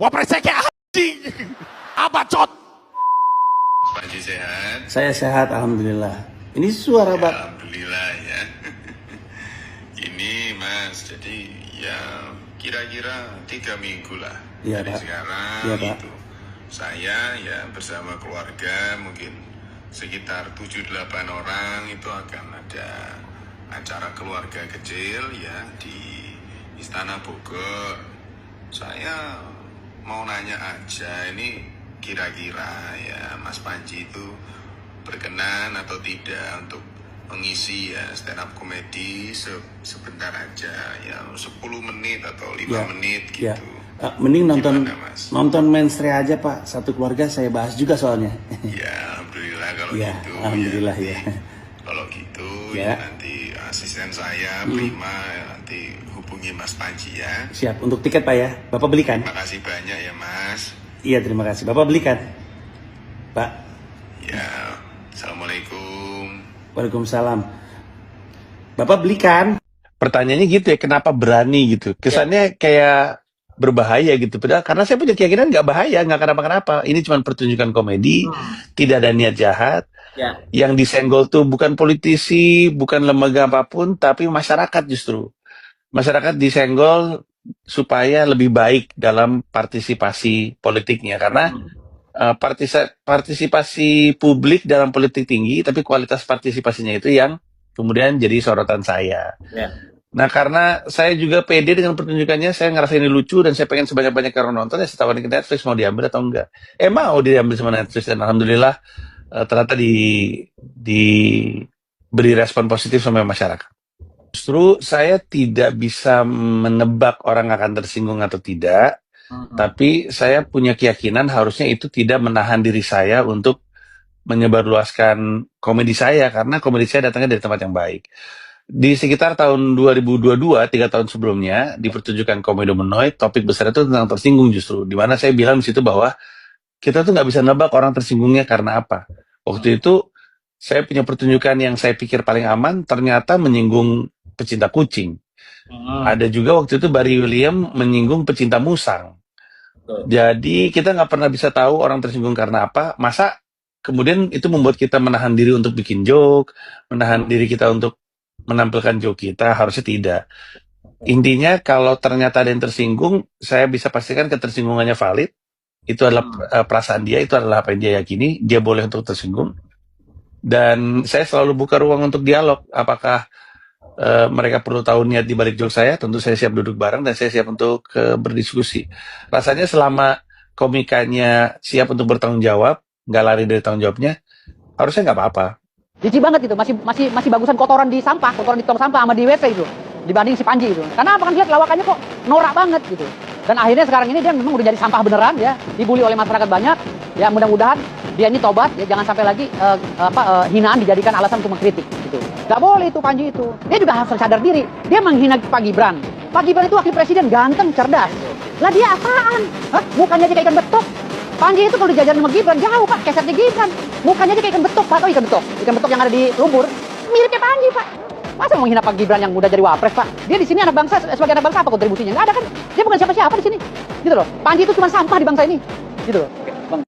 Wapresnya kayak anjing. Abacot. Panji sehat? Saya sehat, alhamdulillah. Ini suara Pak. Alhamdulillah ya. Ini Mas, jadi ya kira-kira 3 minggu lah Iya, dari Pak. sekarang Iya, Pak. itu. Saya ya bersama keluarga mungkin sekitar 7-8 orang itu akan ada acara keluarga kecil ya di Istana Bogor. Saya mau nanya aja, ini kira-kira ya Mas Panji itu berkenan atau tidak untuk mengisi ya stand up comedy sebentar aja ya 10 menit atau 5 Ya, menit ya. gitu. Mending nonton Gimana, Mas? nonton Menstri aja Pak. Satu keluarga saya bahas juga soalnya. Ya alhamdulillah kalau Ya, gitu. alhamdulillah ya. ya. Kalau gitu Ya. ya nanti asisten saya Prima ya, nanti hubungi Mas Panji ya. Siap, untuk tiket Pak ya. Bapak belikan? Terima kasih banyak ya Mas. Iya, terima kasih. Bapak belikan? Pak. Ya, Assalamualaikum. Waalaikumsalam. Bapak belikan? Pertanyaannya gitu ya, kenapa berani gitu? Kesannya kayak berbahaya gitu. Padahal karena saya punya keyakinan nggak bahaya, nggak kenapa-kenapa. Ini cuma pertunjukan komedi, tidak ada niat jahat. Ya. Yang disenggol tuh bukan politisi, bukan lembaga apapun, tapi masyarakat justru. Masyarakat disenggol supaya lebih baik dalam partisipasi politiknya. Karena partisipasi publik dalam politik tinggi, tapi kualitas partisipasinya itu yang kemudian jadi sorotan saya. Ya. Nah, karena saya juga pede dengan pertunjukannya, saya ngerasa ini lucu dan saya pengen sebanyak-banyak orang nonton, ya saya tawarin ke Netflix mau diambil atau enggak. Mau diambil sama Netflix dan alhamdulillah ternyata diberi respon positif sama masyarakat. Justru saya tidak bisa menebak orang akan tersinggung atau tidak, tapi saya punya keyakinan harusnya itu tidak menahan diri saya untuk menyebarluaskan komedi saya, karena komedi saya datangnya dari tempat yang baik. Di sekitar tahun 2022, 3 tahun sebelumnya, di pertunjukan Komedo Menoid, topik besar itu tentang tersinggung justru. Di mana saya bilang di situ bahwa kita tuh nggak bisa nebak orang tersinggungnya karena apa. Waktu itu, saya punya pertunjukan yang saya pikir paling aman, ternyata menyinggung pecinta kucing. Ada juga waktu itu Barry William menyinggung pecinta musang. Jadi kita nggak pernah bisa tahu orang tersinggung karena apa. Masa kemudian itu membuat kita menahan diri untuk bikin joke, menahan diri kita untuk menampilkan joke kita, harusnya tidak. Intinya kalau ternyata ada yang tersinggung, saya bisa pastikan ketersinggungannya valid. Itu adalah perasaan dia, itu adalah apa yang dia yakini, dia boleh untuk tersinggung. Dan saya selalu buka ruang untuk dialog. Apakah mereka perlu tahu niat di balik joke saya? Tentu saya siap duduk bareng dan saya siap untuk berdiskusi. Rasanya selama komikanya siap untuk bertanggung jawab, nggak lari dari tanggung jawabnya, harusnya nggak apa-apa. Jijik banget itu, masih bagusan kotoran di sampah, kotoran di tong sampah sama di WC itu dibanding si Panji itu. Karena apa, kan dia lawakannya kok norak banget gitu. Dan akhirnya sekarang ini dia memang udah jadi sampah beneran ya, dibully oleh masyarakat banyak. Ya mudah-mudahan dia ini tobat ya, jangan sampai lagi hinaan dijadikan alasan untuk mengkritik gitu. Gak boleh itu Panji itu. Dia juga harus sadar diri. Dia menghina Pak Gibran. Pak Gibran itu wakil presiden, ganteng, cerdas. Lah dia apaan? Hah? Mukanya aja kayak ikan betok. Panji itu kalau dijajarin sama Gibran, jauh Pak, kesetnya Gibran. Mukanya aja kayak ikan betok, Pak. Tahu ikan betok? Ikan betok yang ada di lumpur. Mirip kayak Panji, Pak. Masa mau menghina Pak Gibran yang udah jadi wapres, Pak? Dia di sini anak bangsa, sebagai anak bangsa apa kontribusinya? Nggak ada kan? Dia bukan siapa-siapa di sini. Gitu loh. Panji itu cuma sampah di bangsa ini. Gitu loh.